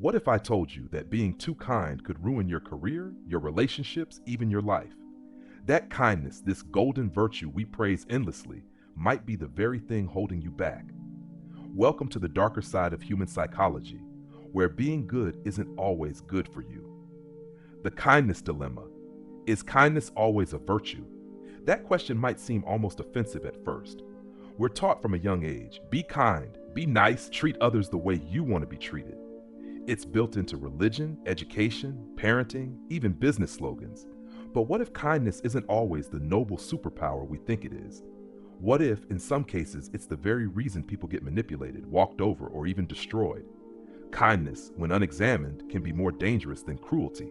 What if I told you that being too kind could ruin your career, your relationships, even your life? That kindness, this golden virtue we praise endlessly, might be the very thing holding you back. Welcome to the darker side of human psychology, where being good isn't always good for you. The kindness dilemma. Is kindness always a virtue? That question might seem almost offensive at first. We're taught from a young age, be kind, be nice, treat others the way you want to be treated. It's built into religion, education, parenting, even business slogans. But what if kindness isn't always the noble superpower we think it is? What if, in some cases, it's the very reason people get manipulated, walked over, or even destroyed? Kindness, when unexamined, can be more dangerous than cruelty.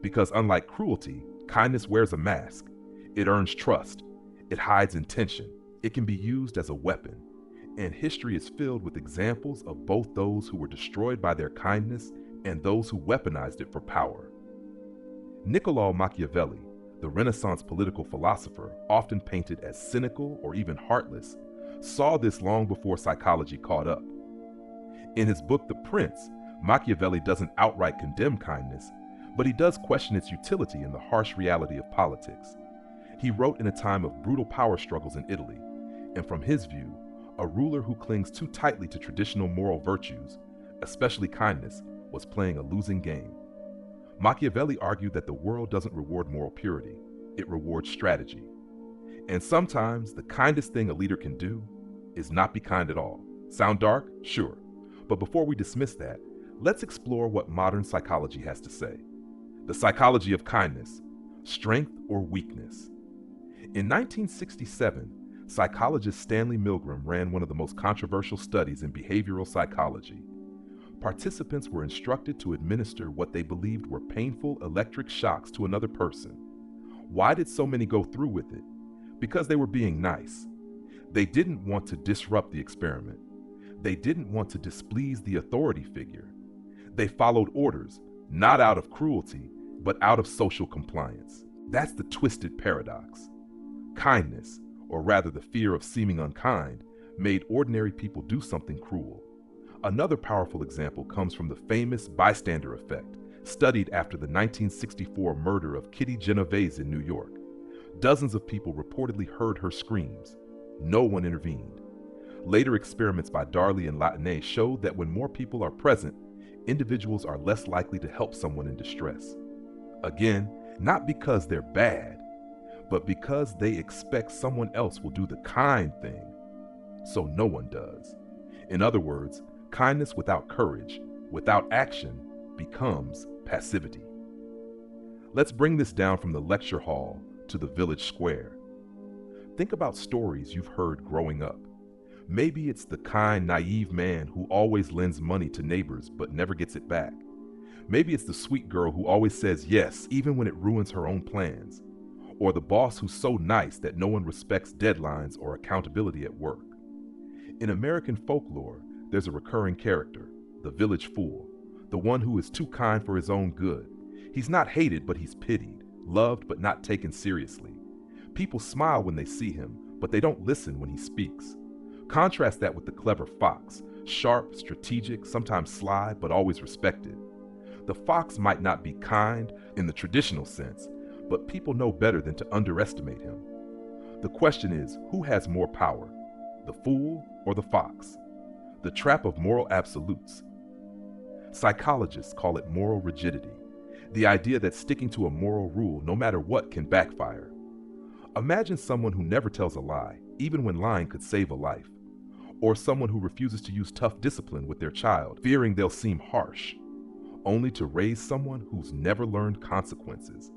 Because unlike cruelty, kindness wears a mask. It earns trust. It hides intention. It can be used as a weapon. And history is filled with examples of both those who were destroyed by their kindness and those who weaponized it for power. Niccolò Machiavelli, the Renaissance political philosopher, often painted as cynical or even heartless, saw this long before psychology caught up. In his book The Prince, Machiavelli doesn't outright condemn kindness, but he does question its utility in the harsh reality of politics. He wrote in a time of brutal power struggles in Italy, and from his view, a ruler who clings too tightly to traditional moral virtues, especially kindness, was playing a losing game. Machiavelli argued that the world doesn't reward moral purity, it rewards strategy. And sometimes the kindest thing a leader can do is not be kind at all. Sound dark? Sure. But before we dismiss that, let's explore what modern psychology has to say. The psychology of kindness, strength or weakness. In 1967, psychologist Stanley Milgram ran one of the most controversial studies in behavioral psychology. Participants were instructed to administer what they believed were painful electric shocks to another person. Why did so many go through with it? Because they were being nice. They didn't want to disrupt the experiment. They didn't want to displease the authority figure. They followed orders, not out of cruelty, but out of social compliance. That's the twisted paradox. Kindness, or rather the fear of seeming unkind, made ordinary people do something cruel. Another powerful example comes from the famous bystander effect, studied after the 1964 murder of Kitty Genovese in New York. Dozens of people reportedly heard her screams. No one intervened. Later experiments by Darley and Latané showed that when more people are present, individuals are less likely to help someone in distress. Again, not because they're bad, but because they expect someone else will do the kind thing, so no one does. In other words, kindness without courage, without action, becomes passivity. Let's bring this down from the lecture hall to the village square. Think about stories you've heard growing up. Maybe it's the kind, naive man who always lends money to neighbors but never gets it back. Maybe it's the sweet girl who always says yes even when it ruins her own plans. Or the boss who's so nice that no one respects deadlines or accountability at work. In American folklore, there's a recurring character, the village fool, the one who is too kind for his own good. He's not hated, but he's pitied, loved, but not taken seriously. People smile when they see him, but they don't listen when he speaks. Contrast that with the clever fox, sharp, strategic, sometimes sly, but always respected. The fox might not be kind in the traditional sense, but people know better than to underestimate him. The question is, who has more power, the fool or the fox? The trap of moral absolutes. Psychologists call it moral rigidity, the idea that sticking to a moral rule no matter what can backfire. Imagine someone who never tells a lie, even when lying could save a life. Or someone who refuses to use tough discipline with their child, fearing they'll seem harsh, only to raise someone who's never learned consequences.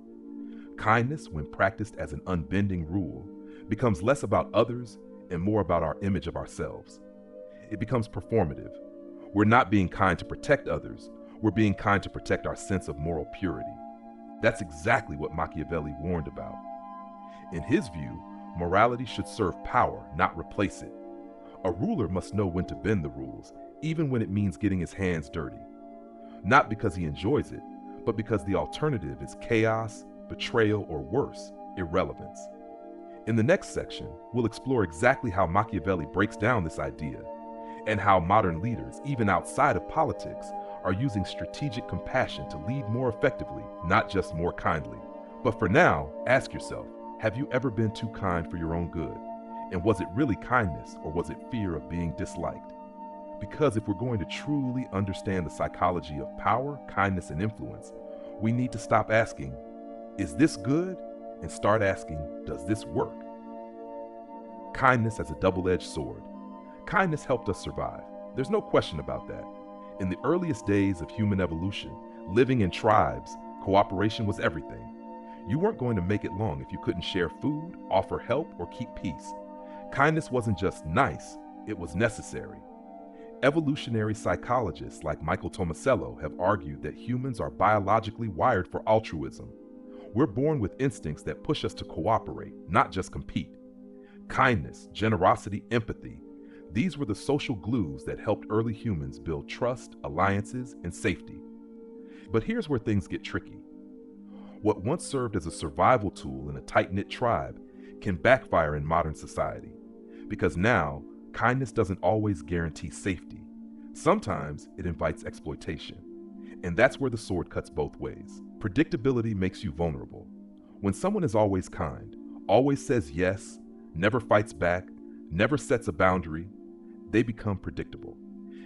Kindness, when practiced as an unbending rule, becomes less about others and more about our image of ourselves. It becomes performative. We're not being kind to protect others, we're being kind to protect our sense of moral purity. That's exactly what Machiavelli warned about. In his view, morality should serve power, not replace it. A ruler must know when to bend the rules, even when it means getting his hands dirty. Not because he enjoys it, but because the alternative is chaos, betrayal, or worse, irrelevance. In the next section, we'll explore exactly how Machiavelli breaks down this idea, and how modern leaders, even outside of politics, are using strategic compassion to lead more effectively, not just more kindly. But for now, ask yourself, have you ever been too kind for your own good? And was it really kindness, or was it fear of being disliked? Because if we're going to truly understand the psychology of power, kindness, and influence, we need to stop asking, is this good? And start asking, does this work? Kindness as a double-edged sword. Kindness helped us survive. There's no question about that. In the earliest days of human evolution, living in tribes, cooperation was everything. You weren't going to make it long if you couldn't share food, offer help, or keep peace. Kindness wasn't just nice, it was necessary. Evolutionary psychologists like Michael Tomasello have argued that humans are biologically wired for altruism. We're born with instincts that push us to cooperate, not just compete. Kindness, generosity, empathy, these were the social glues that helped early humans build trust, alliances, and safety. But here's where things get tricky. What once served as a survival tool in a tight-knit tribe can backfire in modern society, because now, kindness doesn't always guarantee safety. Sometimes it invites exploitation. And that's where the sword cuts both ways. Predictability makes you vulnerable. When someone is always kind, always says yes, never fights back, never sets a boundary, they become predictable.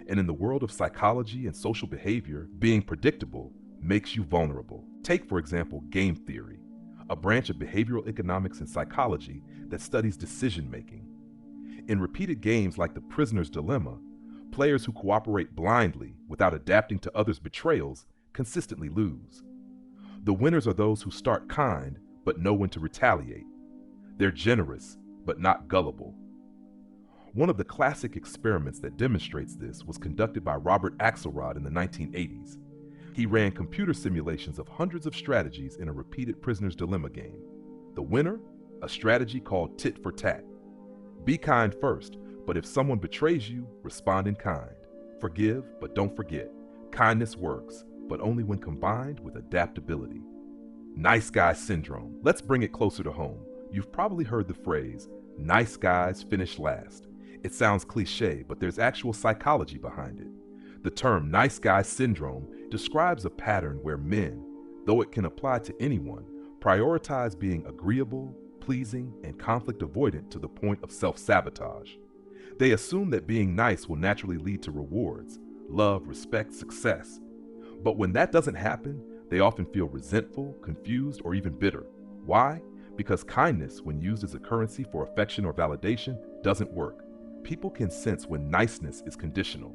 And in the world of psychology and social behavior, being predictable makes you vulnerable. Take, for example, game theory, a branch of behavioral economics and psychology that studies decision-making. In repeated games like the prisoner's dilemma, players who cooperate blindly without adapting to others' betrayals consistently lose. The winners are those who start kind but know when to retaliate. They're generous but not gullible. One of the classic experiments that demonstrates this was conducted by Robert Axelrod in the 1980s. He ran computer simulations of hundreds of strategies in a repeated prisoner's dilemma game. The winner? A strategy called tit for tat. Be kind first, but if someone betrays you, respond in kind. Forgive, but don't forget. Kindness works, but only when combined with adaptability. Nice guy syndrome. Let's bring it closer to home. You've probably heard the phrase, nice guys finish last. It sounds cliche, but there's actual psychology behind it. The term nice guy syndrome describes a pattern where men, though it can apply to anyone, prioritize being agreeable, pleasing, and conflict avoidant to the point of self-sabotage. They assume that being nice will naturally lead to rewards, love, respect, success. But when that doesn't happen, they often feel resentful, confused, or even bitter. Why? Because kindness, when used as a currency for affection or validation, doesn't work. People can sense when niceness is conditional.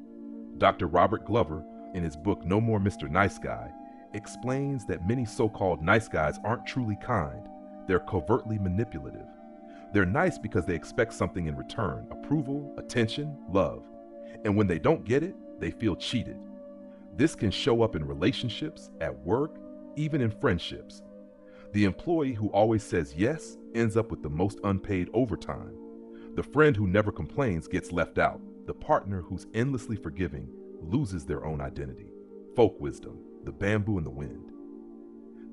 Dr. Robert Glover, in his book No More Mr. Nice Guy, explains that many so-called nice guys aren't truly kind. They're covertly manipulative. They're nice because they expect something in return: approval, attention, love. And when they don't get it, they feel cheated. This can show up in relationships, at work, even in friendships. The employee who always says yes ends up with the most unpaid overtime. The friend who never complains gets left out. The partner who's endlessly forgiving loses their own identity. Folk wisdom, the bamboo and the wind.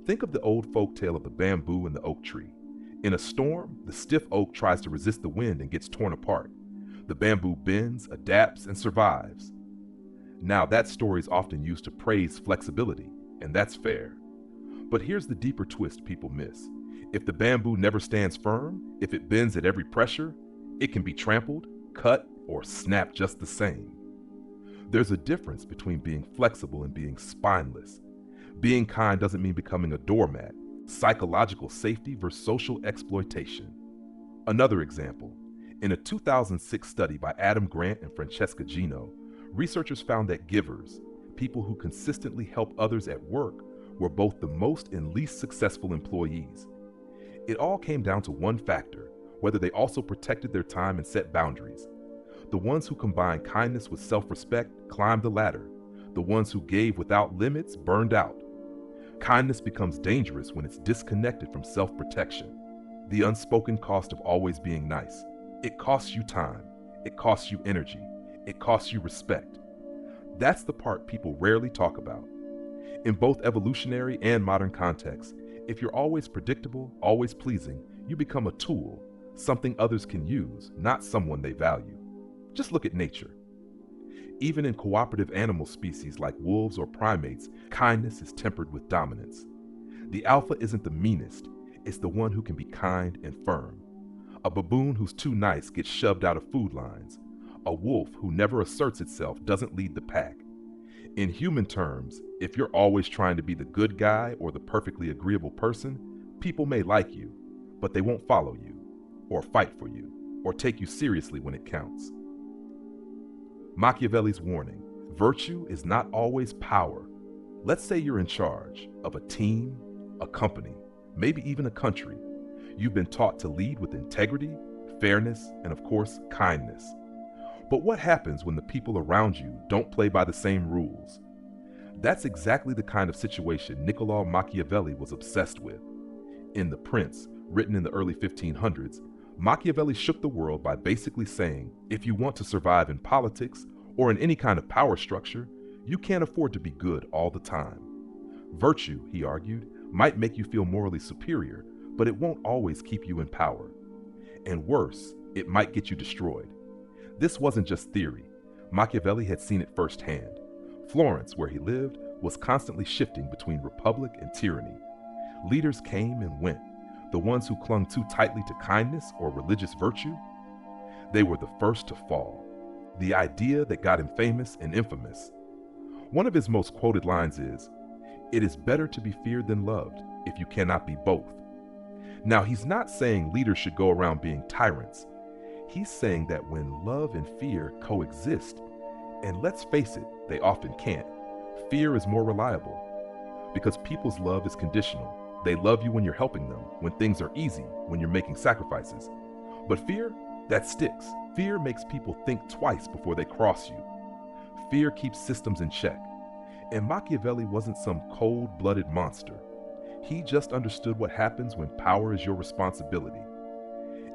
Think of the old folk tale of the bamboo and the oak tree. In a storm, the stiff oak tries to resist the wind and gets torn apart. The bamboo bends, adapts, and survives. Now, that story is often used to praise flexibility, and that's fair. But here's the deeper twist people miss. If the bamboo never stands firm, if it bends at every pressure, it can be trampled, cut, or snapped just the same. There's a difference between being flexible and being spineless. Being kind doesn't mean becoming a doormat. Psychological safety versus social exploitation. Another example. In a 2006 study by Adam Grant and Francesca Gino, researchers found that givers, people who consistently help others at work, were both the most and least successful employees. It all came down to one factor: whether they also protected their time and set boundaries. The ones who combined kindness with self-respect climbed the ladder. The ones who gave without limits burned out. Kindness becomes dangerous when it's disconnected from self-protection. The unspoken cost of always being nice. It costs you time. It costs you energy. It costs you respect. That's the part people rarely talk about. In both evolutionary and modern contexts, if you're always predictable, always pleasing, you become a tool, something others can use, not someone they value. Just look at nature. Even in cooperative animal species like wolves or primates, kindness is tempered with dominance. The alpha isn't the meanest, it's the one who can be kind and firm. A baboon who's too nice gets shoved out of food lines. A wolf who never asserts itself doesn't lead the pack. In human terms, if you're always trying to be the good guy or the perfectly agreeable person, people may like you, but they won't follow you, or fight for you, or take you seriously when it counts. Machiavelli's warning: virtue is not always power. Let's say you're in charge of a team, a company, maybe even a country. You've been taught to lead with integrity, fairness, and of course, kindness. But what happens when the people around you don't play by the same rules? That's exactly the kind of situation Niccolo Machiavelli was obsessed with. In The Prince, written in the early 1500s, Machiavelli shook the world by basically saying, if you want to survive in politics or in any kind of power structure, you can't afford to be good all the time. Virtue, he argued, might make you feel morally superior, but it won't always keep you in power. And worse, it might get you destroyed. This wasn't just theory. Machiavelli had seen it firsthand. Florence, where he lived, was constantly shifting between republic and tyranny. Leaders came and went. The ones who clung too tightly to kindness or religious virtue, they were the first to fall. The idea that got him famous and infamous. One of his most quoted lines is, "It is better to be feared than loved if you cannot be both." Now, he's not saying leaders should go around being tyrants. He's saying that when love and fear coexist, and let's face it, they often can't, fear is more reliable. Because people's love is conditional. They love you when you're helping them, when things are easy, when you're making sacrifices. But fear, that sticks. Fear makes people think twice before they cross you. Fear keeps systems in check. And Machiavelli wasn't some cold-blooded monster. He just understood what happens when power is your responsibility.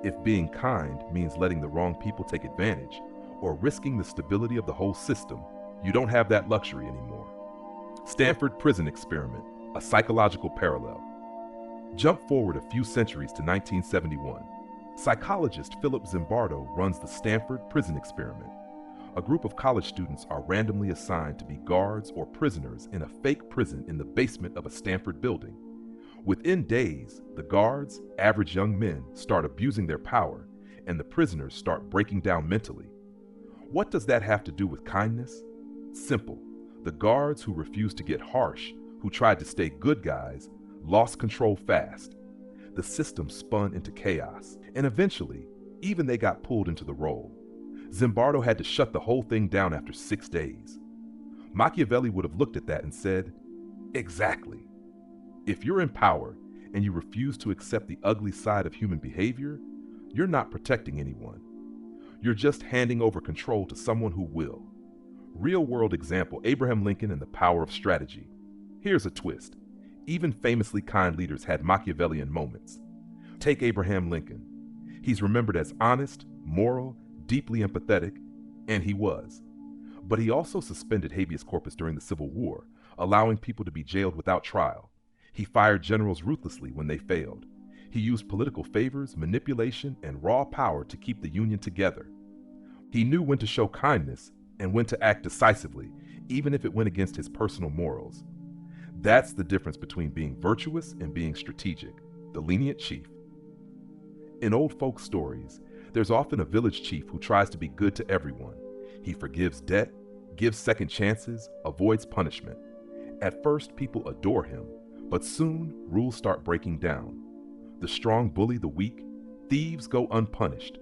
If being kind means letting the wrong people take advantage, or risking the stability of the whole system, you don't have that luxury anymore. Stanford Prison Experiment, a psychological parallel. Jump forward a few centuries to 1971. Psychologist Philip Zimbardo runs the Stanford Prison Experiment. A group of college students are randomly assigned to be guards or prisoners in a fake prison in the basement of a Stanford building. Within days, the guards, average young men, start abusing their power, and the prisoners start breaking down mentally. What does that have to do with kindness? Simple. The guards who refused to get harsh, who tried to stay good guys, lost control fast. The system spun into chaos, and eventually, even they got pulled into the role. Zimbardo had to shut the whole thing down after 6 days. Machiavelli would have looked at that and said, exactly. If you're in power and you refuse to accept the ugly side of human behavior, you're not protecting anyone. You're just handing over control to someone who will. Real-world example, Abraham Lincoln and the power of strategy. Here's a twist. Even famously kind leaders had Machiavellian moments. Take Abraham Lincoln. He's remembered as honest, moral, deeply empathetic, and he was. But he also suspended habeas corpus during the Civil War, allowing people to be jailed without trial. He fired generals ruthlessly when they failed. He used political favors, manipulation, and raw power to keep the Union together. He knew when to show kindness and when to act decisively, even if it went against his personal morals. That's the difference between being virtuous and being strategic, the lenient chief. In old folk stories, there's often a village chief who tries to be good to everyone. He forgives debt, gives second chances, avoids punishment. At first, people adore him, but soon rules start breaking down. The strong bully the weak, thieves go unpunished.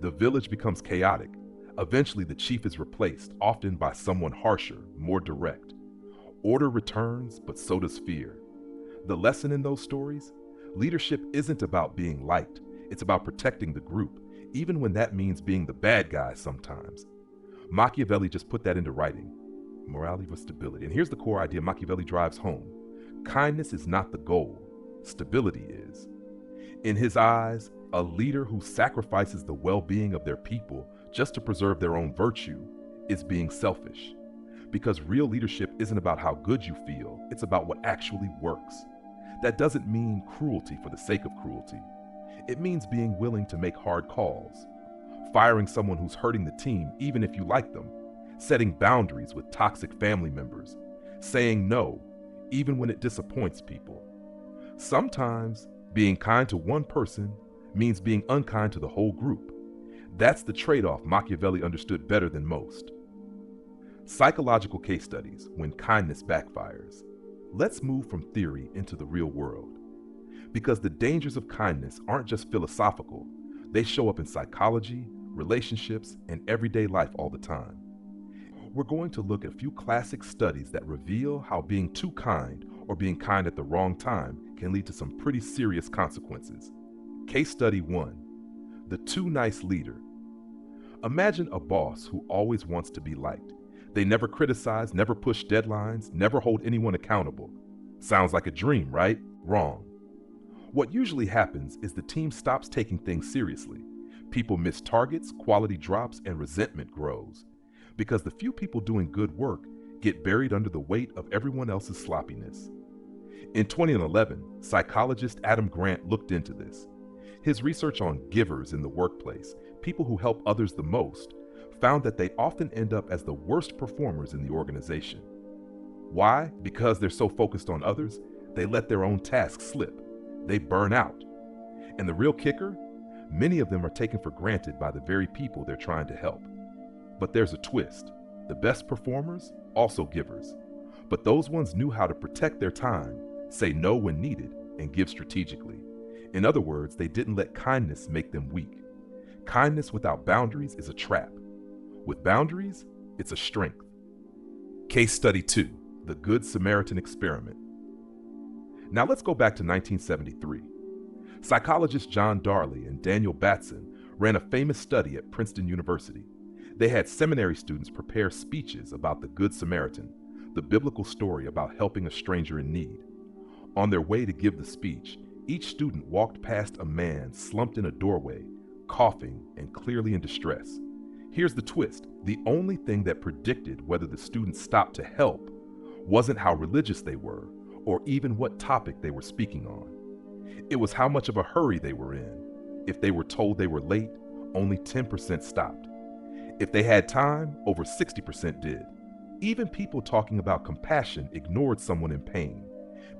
The village becomes chaotic. Eventually, the chief is replaced, often by someone harsher, more direct. Order returns, but so does fear. The lesson in those stories? Leadership isn't about being liked. It's about protecting the group, even when that means being the bad guy sometimes. Machiavelli just put that into writing. Morality for stability. And here's the core idea Machiavelli drives home. Kindness is not the goal. Stability is. In his eyes, a leader who sacrifices the well-being of their people just to preserve their own virtue is being selfish. Because real leadership isn't about how good you feel, it's about what actually works. That doesn't mean cruelty for the sake of cruelty. It means being willing to make hard calls. Firing someone who's hurting the team even if you like them. setting boundaries with toxic family members, saying no, even when it disappoints people. Sometimes, being kind to one person means being unkind to the whole group. That's the trade-off Machiavelli understood better than most. Psychological case studies when kindness backfires. Let's move from theory into the real world. Because the dangers of kindness aren't just philosophical, they show up in psychology, relationships, and everyday life all the time. We're going to look at a few classic studies that reveal how being too kind or being kind at the wrong time can lead to some pretty serious consequences. Case study 1, the too nice leader. Imagine a boss who always wants to be liked. They never criticize, never push deadlines, never hold anyone accountable. Sounds like a dream, right? Wrong. What usually happens is the team stops taking things seriously. People miss targets, quality drops, and resentment grows. Because the few people doing good work get buried under the weight of everyone else's sloppiness. In 2011, psychologist Adam Grant looked into this. His research on givers in the workplace, people who help others the most, found that they often end up as the worst performers in the organization. Why? Because they're so focused on others, they let their own tasks slip. They burn out. And the real kicker? Many of them are taken for granted by the very people they're trying to help. But there's a twist. The best performers, also givers. But those ones knew how to protect their time, say no when needed, and give strategically. In other words, they didn't let kindness make them weak. Kindness without boundaries is a trap. With boundaries, it's a strength. Case study 2, the Good Samaritan experiment. Now let's go back to 1973. Psychologists John Darley and Daniel Batson ran a famous study at Princeton University. They had seminary students prepare speeches about the Good Samaritan, the biblical story about helping a stranger in need. On their way to give the speech, each student walked past a man slumped in a doorway, coughing and clearly in distress. Here's the twist. The only thing that predicted whether the students stopped to help wasn't how religious they were or even what topic they were speaking on. It was how much of a hurry they were in. If they were told they were late, only 10% stopped. If they had time, over 60% did. Even people talking about compassion ignored someone in pain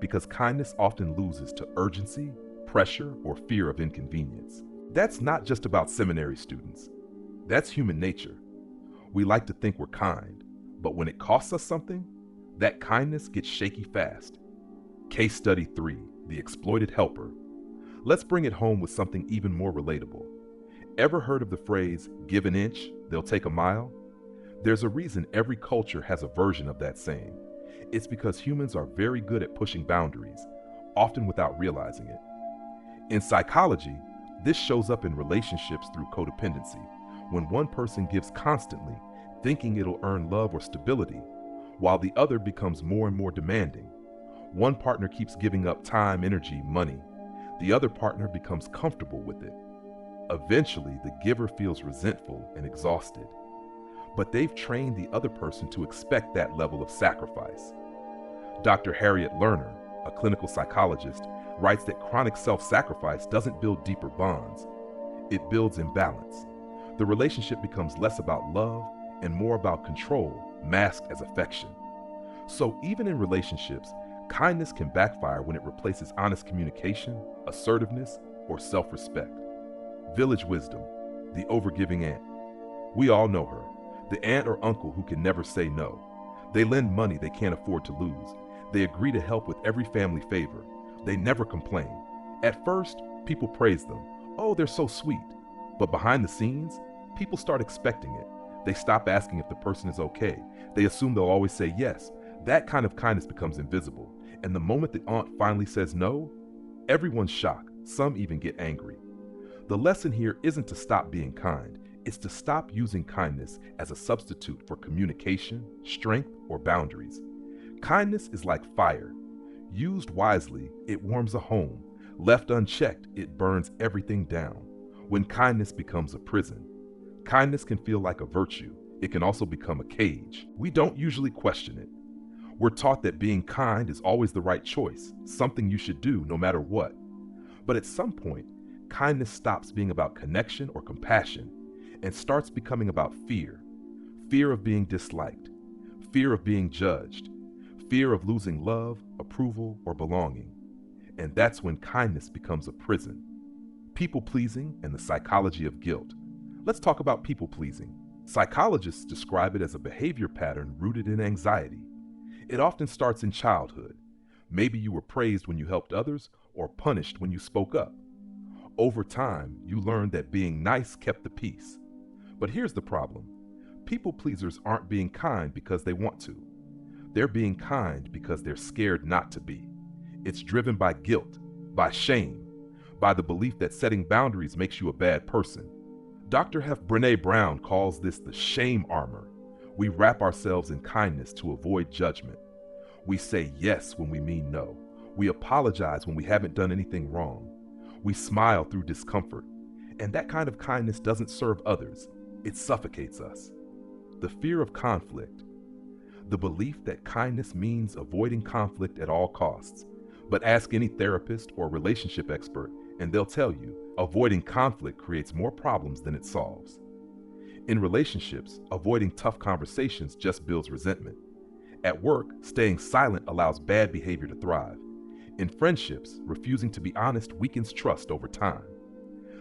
because kindness often loses to urgency, pressure, or fear of inconvenience. That's not just about seminary students. That's human nature. We like to think we're kind, but when it costs us something, that kindness gets shaky fast. Case study 3, the exploited helper. Let's bring it home with something even more relatable. Ever heard of the phrase, give an inch, they'll take a mile? There's a reason every culture has a version of that saying. It's because humans are very good at pushing boundaries, often without realizing it. In psychology, this shows up in relationships through codependency, when one person gives constantly, thinking it'll earn love or stability, while the other becomes more and more demanding. One partner keeps giving up time, energy, money. The other partner becomes comfortable with it. Eventually, the giver feels resentful and exhausted. But they've trained the other person to expect that level of sacrifice. Dr. Harriet Lerner, a clinical psychologist, writes that chronic self-sacrifice doesn't build deeper bonds. It builds imbalance. The relationship becomes less about love and more about control, masked as affection. So even in relationships, kindness can backfire when it replaces honest communication, assertiveness, or self-respect. Village wisdom, the overgiving aunt. We all know her, the aunt or uncle who can never say no. They lend money they can't afford to lose. They agree to help with every family favor. They never complain. At first, people praise them. Oh, they're so sweet. But behind the scenes, people start expecting it. They stop asking if the person is okay. They assume they'll always say yes. That kind of kindness becomes invisible. And the moment the aunt finally says no, everyone's shocked. Some even get angry. The lesson here isn't to stop being kind. It's to stop using kindness as a substitute for communication, strength, or boundaries. Kindness is like fire. Used wisely, it warms a home. Left unchecked, it burns everything down. When kindness becomes a prison, kindness can feel like a virtue. It can also become a cage. We don't usually question it. We're taught that being kind is always the right choice, something you should do no matter what. But at some point, kindness stops being about connection or compassion and starts becoming about fear. fear of being disliked, fear of being judged, fear of losing love, approval, or belonging. And that's when kindness becomes a prison. People-pleasing and the psychology of guilt. Let's talk about people-pleasing. Psychologists describe it as a behavior pattern rooted in anxiety. It often starts in childhood. Maybe you were praised when you helped others or punished when you spoke up. Over time, you learned that being nice kept the peace. But here's the problem. People pleasers aren't being kind because they want to. They're being kind because they're scared not to be. It's driven by guilt, by shame, by the belief that setting boundaries makes you a bad person. Dr. Brené Brown calls this the shame armor. We wrap ourselves in kindness to avoid judgment. We say yes when we mean no. We apologize when we haven't done anything wrong. We smile through discomfort. And that kind of kindness doesn't serve others. It suffocates us. The fear of conflict. The belief that kindness means avoiding conflict at all costs. But ask any therapist or relationship expert and they'll tell you, avoiding conflict creates more problems than it solves. In relationships, avoiding tough conversations just builds resentment. At work, staying silent allows bad behavior to thrive. In friendships, refusing to be honest weakens trust over time.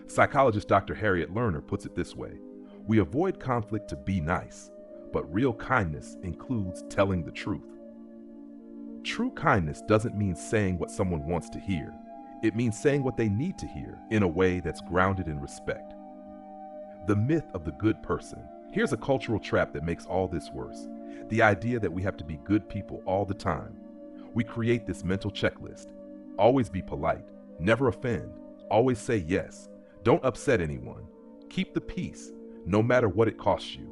Psychologist Dr. Harriet Lerner puts it this way: we avoid conflict to be nice, but real kindness includes telling the truth. True kindness doesn't mean saying what someone wants to hear. It means saying what they need to hear in a way that's grounded in respect. The myth of the good person. Here's a cultural trap that makes all this worse. The idea that we have to be good people all the time. We create this mental checklist. Always be polite. Never offend. Always say yes. Don't upset anyone. Keep the peace, no matter what it costs you.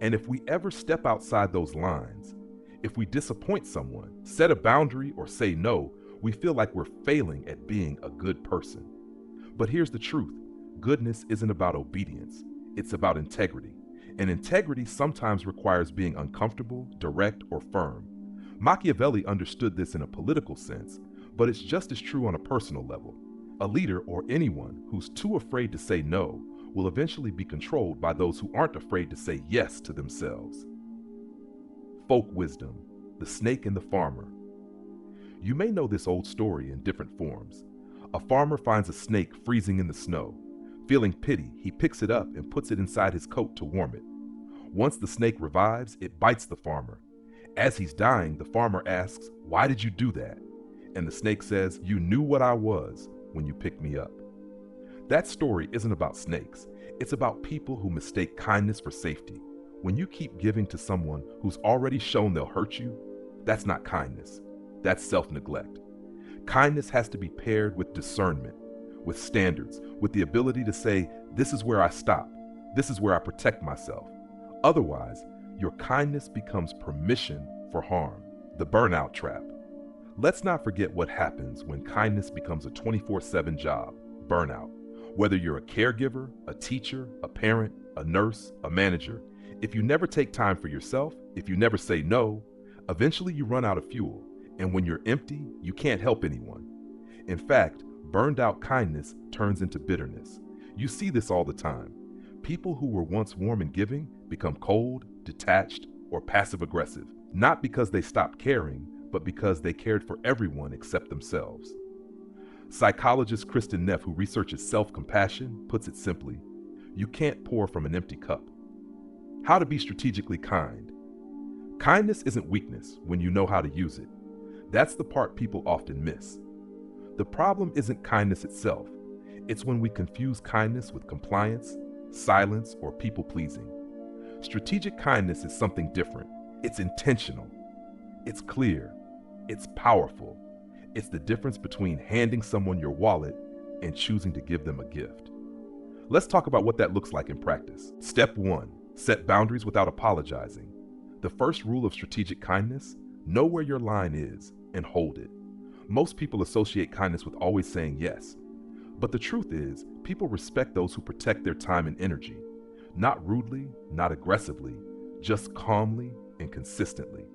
And if we ever step outside those lines, if we disappoint someone, set a boundary, or say no, we feel like we're failing at being a good person. But here's the truth. Goodness isn't about obedience. It's about integrity. And integrity sometimes requires being uncomfortable, direct, or firm. Machiavelli understood this in a political sense, but it's just as true on a personal level. A leader, or anyone who's too afraid to say no, will eventually be controlled by those who aren't afraid to say yes to themselves. Folk wisdom, the snake and the farmer. You may know this old story in different forms. A farmer finds a snake freezing in the snow. Feeling pity, he picks it up and puts it inside his coat to warm it. Once the snake revives, it bites the farmer. As he's dying, the farmer asks, "Why did you do that?" And the snake says, "You knew what I was when you picked me up." That story isn't about snakes. It's about people who mistake kindness for safety. When you keep giving to someone who's already shown they'll hurt you, that's not kindness. That's self-neglect. Kindness has to be paired with discernment, with standards, with the ability to say, this is where I stop. This is where I protect myself. Otherwise, your kindness becomes permission for harm, the burnout trap. Let's not forget what happens when kindness becomes a 24/7 job, burnout. Whether you're a caregiver, a teacher, a parent, a nurse, a manager, if you never take time for yourself, if you never say no, eventually you run out of fuel. And when you're empty, you can't help anyone. In fact, burned out kindness turns into bitterness. You see this all the time. People who were once warm and giving become cold, detached, or passive-aggressive, not because they stopped caring, but because they cared for everyone except themselves. Psychologist Kristen Neff, who researches self-compassion, puts it simply: you can't pour from an empty cup. How to be strategically kind. Kindness isn't weakness when you know how to use it. That's the part people often miss. The problem isn't kindness itself. It's when we confuse kindness with compliance, silence, or people-pleasing. Strategic kindness is something different. It's intentional. It's clear. It's powerful. It's the difference between handing someone your wallet and choosing to give them a gift. Let's talk about what that looks like in practice. Step 1, set boundaries without apologizing. The first rule of strategic kindness: know where your line is and hold it. Most people associate kindness with always saying yes. But the truth is, people respect those who protect their time and energy. Not rudely, not aggressively, just calmly and consistently.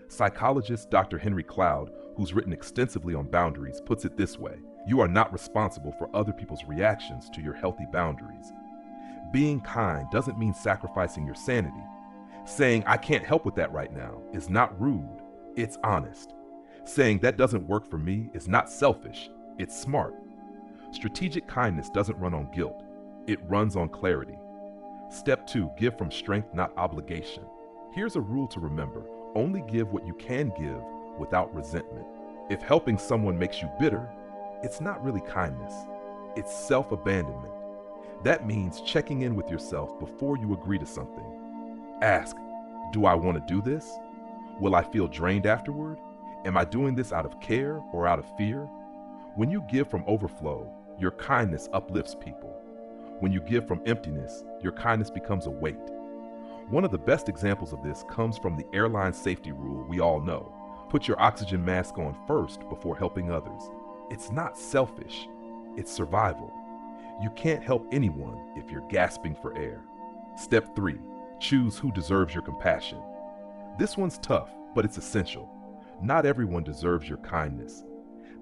Psychologist Dr. Henry Cloud, who's written extensively on boundaries, puts it this way: you are not responsible for other people's reactions to your healthy boundaries. Being kind doesn't mean sacrificing your sanity. Saying, I can't help with that right now, is not rude, it's honest. Saying that doesn't work for me is not selfish, it's smart. Strategic kindness doesn't run on guilt, it runs on clarity. Step 2, give from strength, not obligation. Here's a rule to remember: only give what you can give without resentment. If helping someone makes you bitter, it's not really kindness, it's self-abandonment. That means checking in with yourself before you agree to something. Ask, do I want to do this? Will I feel drained afterward? Am I doing this out of care or out of fear? When you give from overflow, your kindness uplifts people. When you give from emptiness, your kindness becomes a weight. One of the best examples of this comes from the airline safety rule we all know. Put your oxygen mask on first before helping others. It's not selfish, it's survival. You can't help anyone if you're gasping for air. Step 3, choose who deserves your compassion. This one's tough, but it's essential. Not everyone deserves your kindness.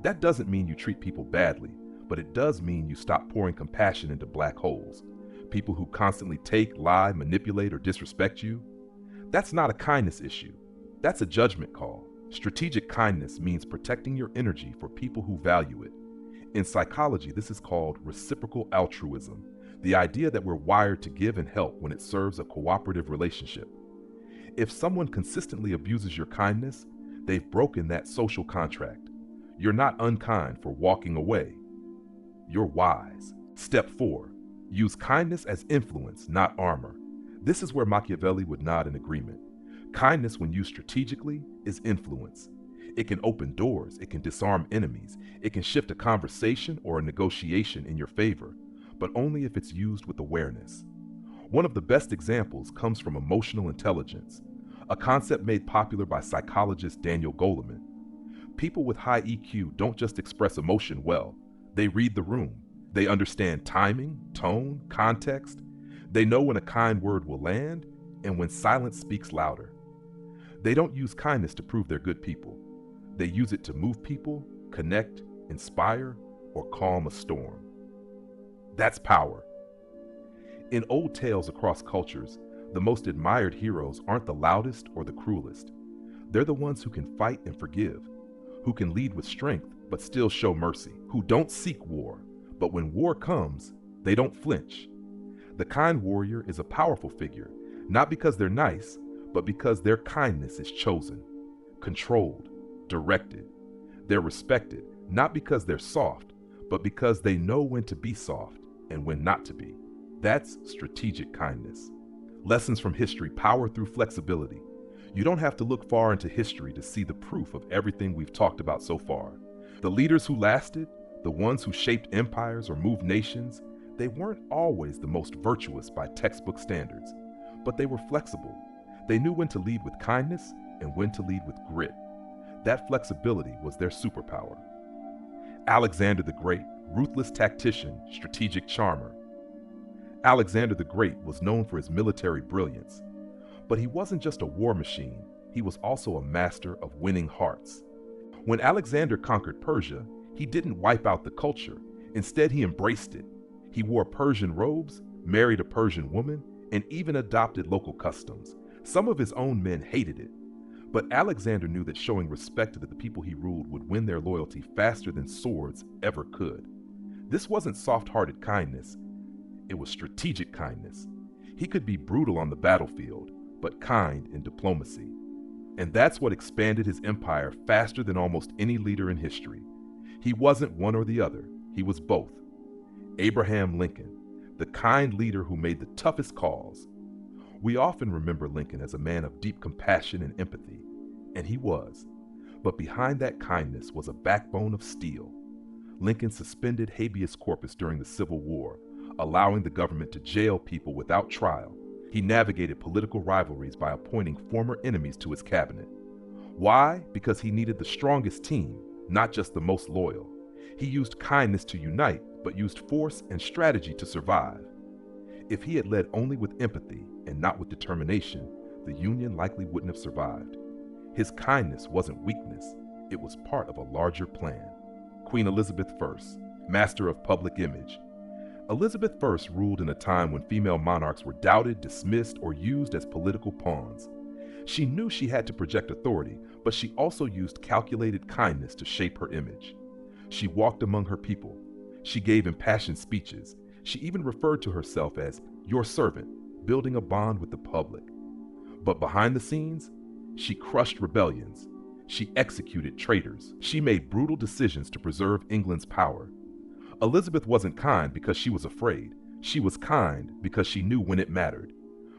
That doesn't mean you treat people badly, but it does mean you stop pouring compassion into black holes. People who constantly take, lie, manipulate, or disrespect you. That's not a kindness issue. That's a judgment call. Strategic kindness means protecting your energy for people who value it. In psychology, this is called reciprocal altruism, the idea that we're wired to give and help when it serves a cooperative relationship. If someone consistently abuses your kindness, they've broken that social contract. You're not unkind for walking away. You're wise. Step 4, use kindness as influence, not armor. This is where Machiavelli would nod in agreement. Kindness, when used strategically, is influence. It can open doors, it can disarm enemies, it can shift a conversation or a negotiation in your favor, but only if it's used with awareness. One of the best examples comes from emotional intelligence, a concept made popular by psychologist Daniel Goleman. People with high EQ don't just express emotion well, they read the room. They understand timing, tone, context. They know when a kind word will land and when silence speaks louder. They don't use kindness to prove they're good people. They use it to move people, connect, inspire, or calm a storm. That's power. In old tales across cultures, the most admired heroes aren't the loudest or the cruelest. They're the ones who can fight and forgive, who can lead with strength but still show mercy, who don't seek war, but when war comes, they don't flinch. The kind warrior is a powerful figure, not because they're nice, but because their kindness is chosen, controlled, directed. They're respected, not because they're soft, but because they know when to be soft and when not to be. That's strategic kindness. Lessons from history: power through flexibility. You don't have to look far into history to see the proof of everything we've talked about so far. The leaders who lasted, the ones who shaped empires or moved nations, they weren't always the most virtuous by textbook standards, but they were flexible. They knew when to lead with kindness and when to lead with grit. That flexibility was their superpower. Alexander the Great, ruthless tactician, strategic charmer. Alexander the Great was known for his military brilliance, but he wasn't just a war machine, he was also a master of winning hearts. When Alexander conquered Persia, he didn't wipe out the culture. Instead, he embraced it. He wore Persian robes, married a Persian woman, and even adopted local customs. Some of his own men hated it. But Alexander knew that showing respect to the people he ruled would win their loyalty faster than swords ever could. This wasn't soft-hearted kindness. It was strategic kindness. He could be brutal on the battlefield, but kind in diplomacy. And that's what expanded his empire faster than almost any leader in history. He wasn't one or the other, he was both. Abraham Lincoln, the kind leader who made the toughest calls. We often remember Lincoln as a man of deep compassion and empathy, and he was. But behind that kindness was a backbone of steel. Lincoln suspended habeas corpus during the Civil War, allowing the government to jail people without trial. He navigated political rivalries by appointing former enemies to his cabinet. Why? Because he needed the strongest team, not just the most loyal. He used kindness to unite, but used force and strategy to survive. If he had led only with empathy and not with determination, the Union likely wouldn't have survived. His kindness wasn't weakness, it was part of a larger plan. Queen Elizabeth I, master of public image. Elizabeth I ruled in a time when female monarchs were doubted, dismissed, or used as political pawns. She knew she had to project authority, but she also used calculated kindness to shape her image. She walked among her people. She gave impassioned speeches. She even referred to herself as your servant, building a bond with the public. But behind the scenes, she crushed rebellions. She executed traitors. She made brutal decisions to preserve England's power. Elizabeth wasn't kind because she was afraid. She was kind because she knew when it mattered.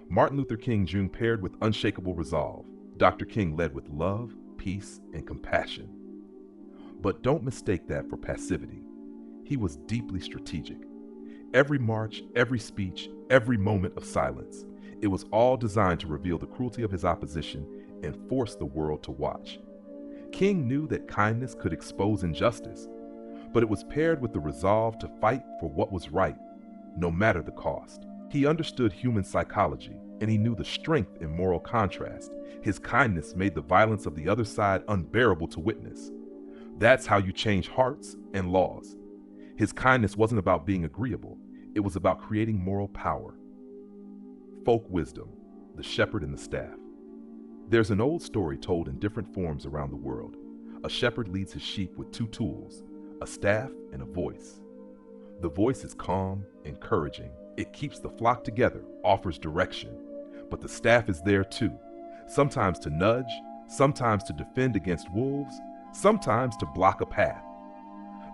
Martin Luther King Jr. paired with unshakable resolve. Dr. King led with love, peace, and compassion. But don't mistake that for passivity. He was deeply strategic. Every march, every speech, every moment of silence, it was all designed to reveal the cruelty of his opposition and force the world to watch. King knew that kindness could expose injustice, but it was paired with the resolve to fight for what was right, no matter the cost. He understood human psychology, and he knew the strength in moral contrast. His kindness made the violence of the other side unbearable to witness. That's how you change hearts and laws. His kindness wasn't about being agreeable, it was about creating moral power. Folk wisdom, the shepherd and the staff. There's an old story told in different forms around the world. A shepherd leads his sheep with two tools, a staff and a voice. The voice is calm, encouraging. It keeps the flock together, offers direction. But the staff is there too, sometimes to nudge, sometimes to defend against wolves, sometimes to block a path.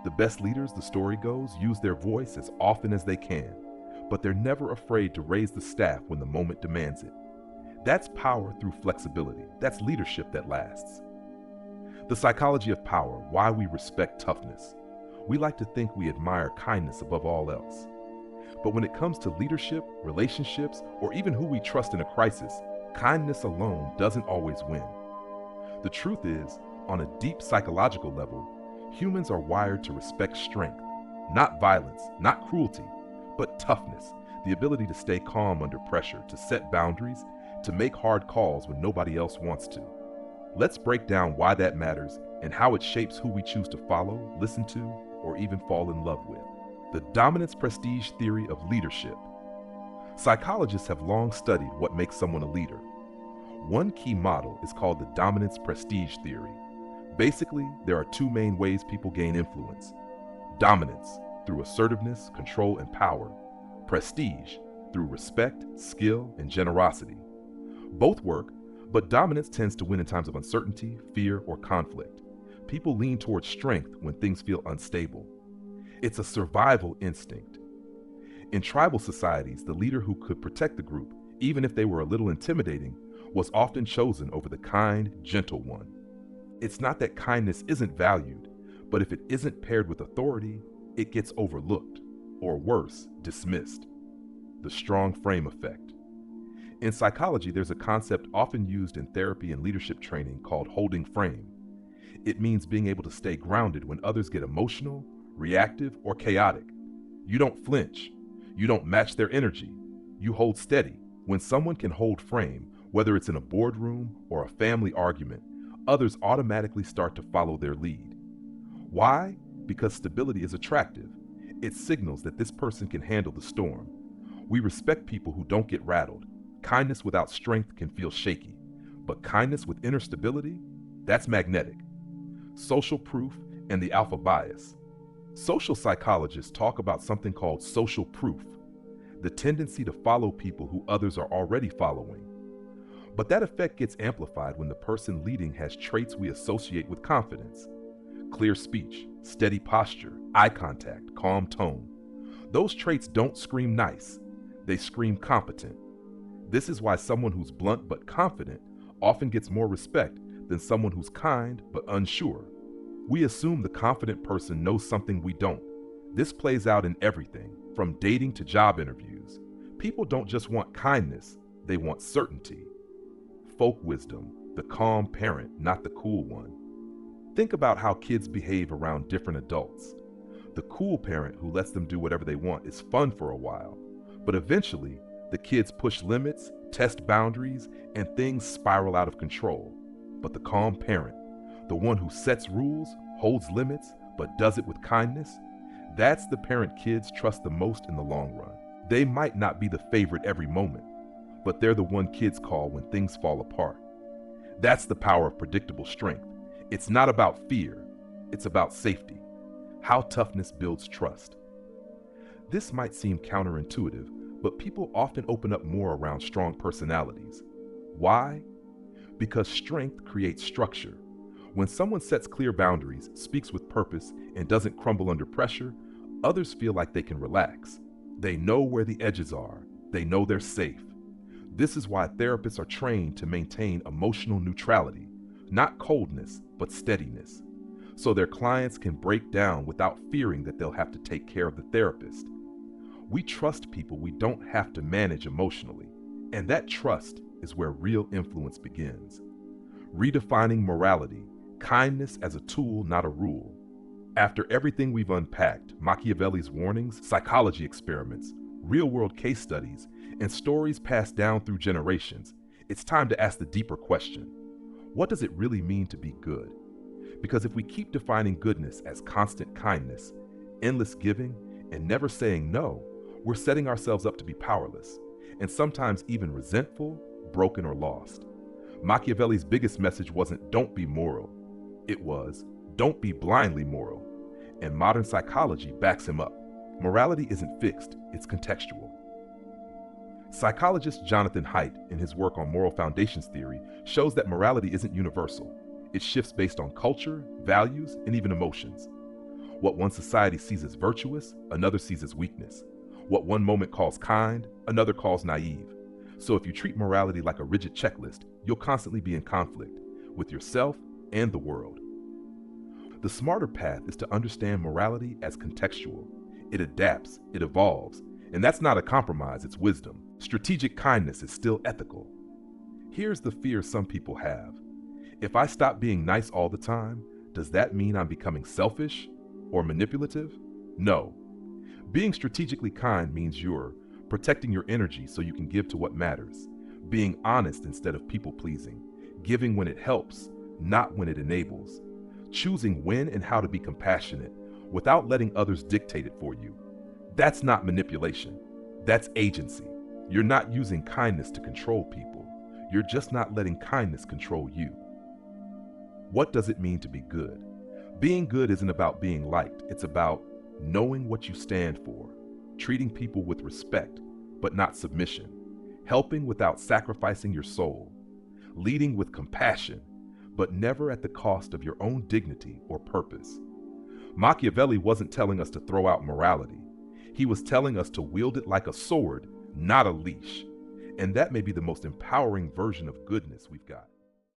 The best leaders, the story goes, use their voice as often as they can, but they're never afraid to raise the staff when the moment demands it. That's power through flexibility. That's leadership that lasts. The psychology of power, why we respect toughness. We like to think we admire kindness above all else. But when it comes to leadership, relationships, or even who we trust in a crisis, kindness alone doesn't always win. The truth is, on a deep psychological level, humans are wired to respect strength, not violence, not cruelty, but toughness, the ability to stay calm under pressure, to set boundaries, to make hard calls when nobody else wants to. Let's break down why that matters and how it shapes who we choose to follow, listen to, or even fall in love with. The dominance prestige theory of leadership. Psychologists have long studied what makes someone a leader. One key model is called the dominance prestige theory. Basically, there are two main ways people gain influence. Dominance, through assertiveness, control, and power. Prestige, through respect, skill, and generosity. Both work, but dominance tends to win in times of uncertainty, fear, or conflict. People lean towards strength when things feel unstable. It's a survival instinct. In tribal societies, the leader who could protect the group, even if they were a little intimidating, was often chosen over the kind, gentle one. It's not that kindness isn't valued, but if it isn't paired with authority, it gets overlooked, or worse, dismissed. The strong frame effect. In psychology, there's a concept often used in therapy and leadership training called holding frame. It means being able to stay grounded when others get emotional, reactive, or chaotic. You don't flinch. You don't match their energy. You hold steady. When someone can hold frame, whether it's in a boardroom or a family argument, others automatically start to follow their lead. Why? Because stability is attractive. It signals that this person can handle the storm. We respect people who don't get rattled. Kindness without strength can feel shaky, but kindness with inner stability, that's magnetic. Social proof and the alpha bias. Social psychologists talk about something called social proof, the tendency to follow people who others are already following. But that effect gets amplified when the person leading has traits we associate with confidence. Clear speech, steady posture, eye contact, calm tone. Those traits don't scream nice, they scream competent. This is why someone who's blunt but confident often gets more respect than someone who's kind but unsure. We assume the confident person knows something we don't. This plays out in everything, from dating to job interviews. People don't just want kindness, they want certainty. Folk wisdom, the calm parent, not the cool one. Think about how kids behave around different adults. The cool parent who lets them do whatever they want is fun for a while, but eventually, the kids push limits, test boundaries, and things spiral out of control. But the calm parent, the one who sets rules, holds limits, but does it with kindness, That's the parent kids trust the most in the long run. They might not be the favorite every moment, but they're the one kids call when things fall apart. That's the power of predictable strength. It's not about fear, it's about safety. How toughness builds trust. This might seem counterintuitive, but people often open up more around strong personalities. Why? Because strength creates structure. When someone sets clear boundaries, speaks with purpose, and doesn't crumble under pressure, others feel like they can relax. They know where the edges are. They know they're safe. This is why therapists are trained to maintain emotional neutrality, not coldness, but steadiness, so their clients can break down without fearing that they'll have to take care of the therapist. We trust people we don't have to manage emotionally, and that trust is where real influence begins. Redefining morality, kindness as a tool, not a rule. After everything we've unpacked, Machiavelli's warnings, psychology experiments, real-world case studies, and stories passed down through generations, it's time to ask the deeper question. What does it really mean to be good? Because if we keep defining goodness as constant kindness, endless giving, and never saying no, we're setting ourselves up to be powerless, and sometimes even resentful, broken, or lost. Machiavelli's biggest message wasn't "don't be moral." It was "don't be blindly moral." And modern psychology backs him up. Morality isn't fixed, it's contextual. Psychologist Jonathan Haidt, in his work on moral foundations theory, shows that morality isn't universal. It shifts based on culture, values, and even emotions. What one society sees as virtuous, another sees as weakness. What one moment calls kind, another calls naive. So if you treat morality like a rigid checklist, you'll constantly be in conflict with yourself and the world. The smarter path is to understand morality as contextual. It adapts, it evolves, and that's not a compromise, it's wisdom. Strategic kindness is still ethical. Here's the fear some people have. If I stop being nice all the time, does that mean I'm becoming selfish or manipulative? No. Being strategically kind means you're protecting your energy so you can give to what matters, being honest instead of people-pleasing, giving when it helps, not when it enables, choosing when and how to be compassionate without letting others dictate it for you. That's not manipulation. That's agency. You're not using kindness to control people. You're just not letting kindness control you. What does it mean to be good? Being good isn't about being liked. It's about knowing what you stand for, treating people with respect, but not submission, helping without sacrificing your soul, leading with compassion, but never at the cost of your own dignity or purpose. Machiavelli wasn't telling us to throw out morality. He was telling us to wield it like a sword, not a leash. And that may be the most empowering version of goodness we've got.